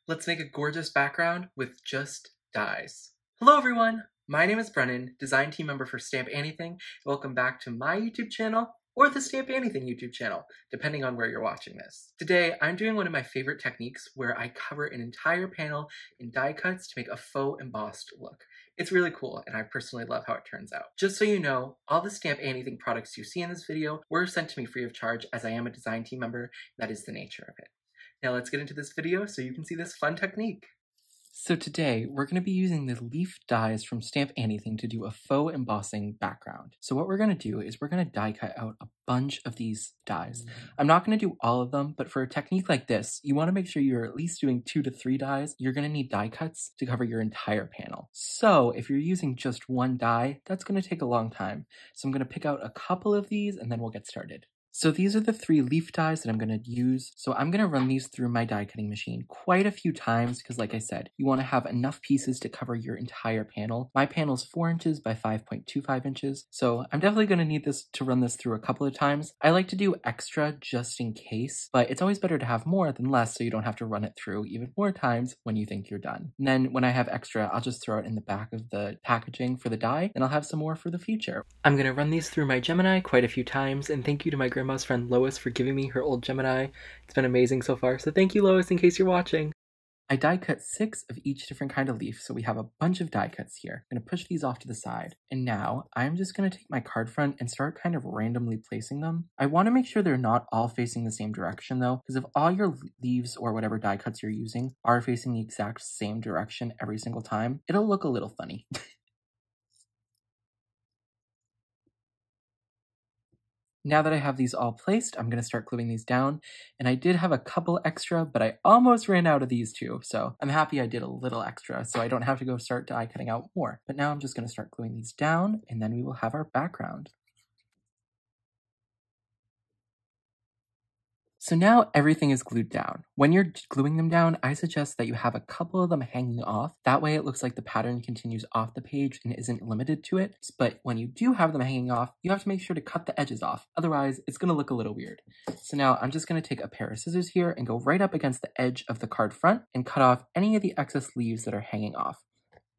Let's make a gorgeous background with just dyes. Hello everyone! My name is Brennan, design team member for Stamp Anything. Welcome back to my YouTube channel, or the Stamp Anything YouTube channel, depending on where you're watching this. Today, I'm doing one of my favorite techniques where I cover an entire panel in die cuts to make a faux embossed look. It's really cool, and I personally love how it turns out. Just so you know, all the Stamp Anything products you see in this video were sent to me free of charge as I am a design team member. That is the nature of it. Now let's get into this video so you can see this fun technique. So today, we're going to be using the leaf dies from Stamp Anything to do a faux embossing background. So what we're going to do is we're going to die cut out a bunch of these dies. I'm not going to do all of them, but for a technique like this, you want to make sure you're at least doing 2 to 3 dies. You're going to need die cuts to cover your entire panel. So if you're using just one die, that's going to take a long time. So I'm going to pick out a couple of these and then we'll get started. So these are the 3 leaf dies that I'm going to use. So I'm going to run these through my die cutting machine quite a few times because like I said, you want to have enough pieces to cover your entire panel. My panel is 4 inches by 5.25 inches. So I'm definitely going to need this to run this through a couple of times. I like to do extra just in case, but it's always better to have more than less so you don't have to run it through even more times when you think you're done. And then when I have extra, I'll just throw it in the back of the packaging for the die and I'll have some more for the future. I'm going to run these through my Gemini quite a few times, and thank you to my grandma's friend Lois for giving me her old Gemini. It's been amazing so far, so thank you Lois in case you're watching. I die cut 6 of each different kind of leaf, so we have a bunch of die cuts here. I'm going to push these off to the side. And now I'm just going to take my card front and start kind of randomly placing them. I want to make sure they're not all facing the same direction though, because if all your leaves or whatever die cuts you're using are facing the exact same direction every single time, it'll look a little funny. Now that I have these all placed, I'm going to start gluing these down, and I did have a couple extra, but I almost ran out of these too, so I'm happy I did a little extra, so I don't have to go start die cutting out more. But now I'm just going to start gluing these down, and then we will have our background. So now everything is glued down. When you're gluing them down, I suggest that you have a couple of them hanging off. That way it looks like the pattern continues off the page and isn't limited to it. But when you do have them hanging off, you have to make sure to cut the edges off. Otherwise, it's going to look a little weird. So now I'm just going to take a pair of scissors here and go right up against the edge of the card front and cut off any of the excess leaves that are hanging off.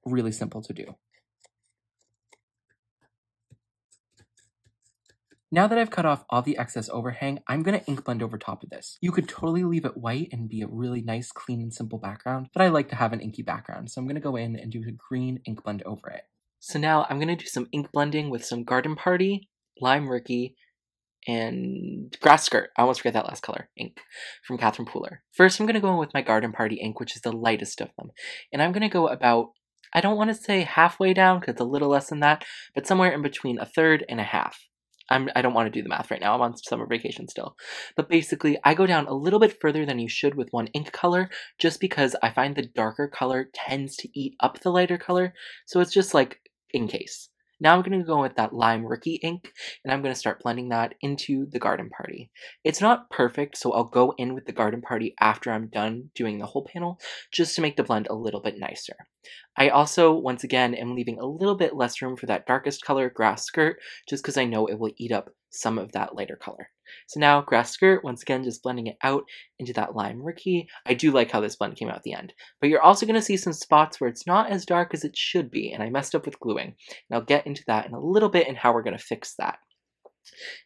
Really simple to do. Now that I've cut off all the excess overhang, I'm going to ink blend over top of this. You could totally leave it white and be a really nice, clean, and simple background, but I like to have an inky background, so I'm going to go in and do a green ink blend over it. So now I'm going to do some ink blending with some Garden Party, Lime Ricky, and Grass Skirt. I almost forget that last color, ink, from Catherine Pooler. First, I'm going to go in with my Garden Party ink, which is the lightest of them, and I'm going to go about, I don't want to say halfway down, because it's a little less than that, but somewhere in between a third and a half. I don't want to do the math right now, I'm on summer vacation still. But basically, I go down a little bit further than you should with one ink color, just because I find the darker color tends to eat up the lighter color, so it's just like, in case. Now I'm going to go with that Lime Rookie ink, and I'm going to start blending that into the Garden Party. It's not perfect, so I'll go in with the Garden Party after I'm done doing the whole panel, just to make the blend a little bit nicer. I also, once again, am leaving a little bit less room for that darkest color, Grass Skirt, just because I know it will eat up some of that lighter color. So now, Grass Skirt, once again, just blending it out into that Lime Rookie. I do like how this blend came out at the end. But you're also going to see some spots where it's not as dark as it should be, and I messed up with gluing. And I'll get into that in a little bit and how we're going to fix that.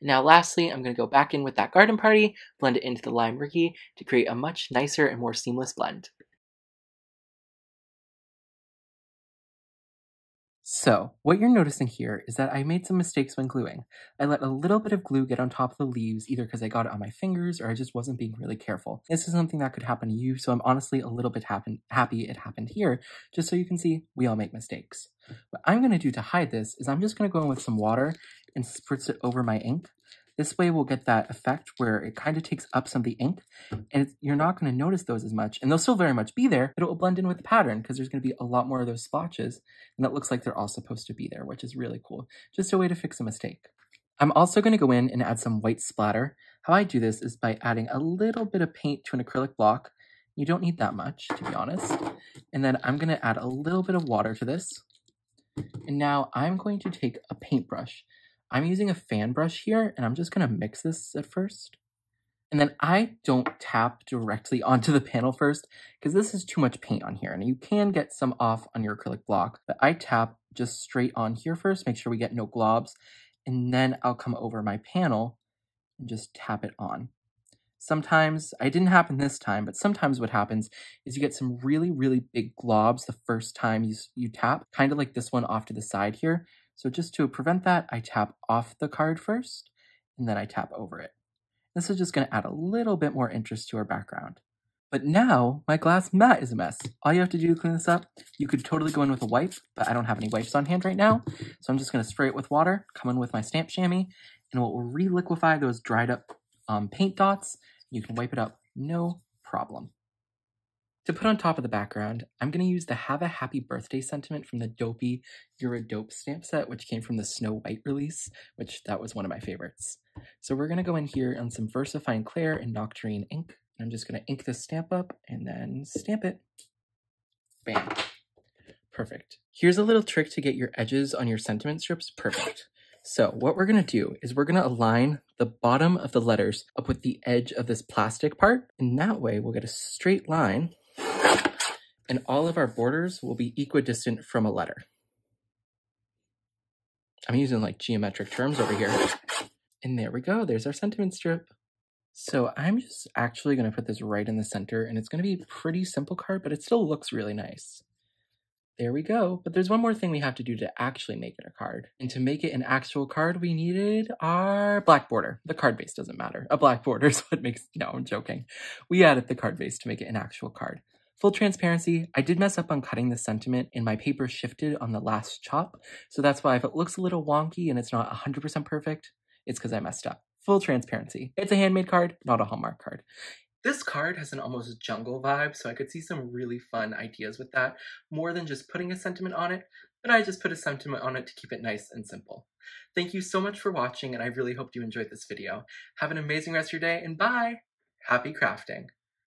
Now lastly, I'm going to go back in with that Garden Party, blend it into the Lime Rookie to create a much nicer and more seamless blend. So, what you're noticing here is that I made some mistakes when gluing. I let a little bit of glue get on top of the leaves, either because I got it on my fingers or I just wasn't being really careful. This is something that could happen to you, so I'm honestly a little bit happy it happened here, just so you can see we all make mistakes. What I'm going to do to hide this is I'm just going to go in with some water and spritz it over my ink. This way we'll get that effect where it kind of takes up some of the ink, and you're not going to notice those as much, and they'll still very much be there, but it will blend in with the pattern because there's going to be a lot more of those splotches, and it looks like they're all supposed to be there, which is really cool. Just a way to fix a mistake. I'm also going to go in and add some white splatter. How I do this is by adding a little bit of paint to an acrylic block. You don't need that much, to be honest. And then I'm going to add a little bit of water to this. And now I'm going to take a paintbrush. I'm using a fan brush here, and I'm just going to mix this at first. And then I don't tap directly onto the panel first because this is too much paint on here and you can get some off on your acrylic block. But I tap just straight on here first, make sure we get no globs, and then I'll come over my panel and just tap it on. Sometimes, it didn't happen this time, but sometimes what happens is you get some really, really big globs the first time you tap, kind of like this one off to the side here. So just to prevent that, I tap off the card first, and then I tap over it. This is just going to add a little bit more interest to our background. But now, my glass mat is a mess. All you have to do to clean this up, you could totally go in with a wipe, but I don't have any wipes on hand right now. So I'm just going to spray it with water, come in with my stamp chamois, and it will re-liquefy those dried up paint dots. You can wipe it up, no problem. To put on top of the background, I'm going to use the Have a Happy Birthday sentiment from the Dopey You're a Dope stamp set, which came from the Snow White release, which that was one of my favorites. So we're going to go in here on some VersaFine Clair and Nocturne ink. I'm just going to ink this stamp up and then stamp it. Bam. Perfect. Here's a little trick to get your edges on your sentiment strips perfect. So what we're going to do is we're going to align the bottom of the letters up with the edge of this plastic part. And that way we'll get a straight line and all of our borders will be equidistant from a letter. I'm using like geometric terms over here. And there we go. There's our sentiment strip. So I'm just actually going to put this right in the center, and it's going to be a pretty simple card, but it still looks really nice. There we go. But there's one more thing we have to do to actually make it a card. And to make it an actual card, we needed our black border. The card base doesn't matter. A black border is what makes, no, I'm joking. We added the card base to make it an actual card. Full transparency, I did mess up on cutting the sentiment and my paper shifted on the last chop. So that's why if it looks a little wonky and it's not 100% perfect, it's because I messed up. Full transparency. It's a handmade card, not a Hallmark card. This card has an almost jungle vibe, so I could see some really fun ideas with that, more than just putting a sentiment on it, but I just put a sentiment on it to keep it nice and simple. Thank you so much for watching, and I really hope you enjoyed this video. Have an amazing rest of your day, and bye! Happy crafting!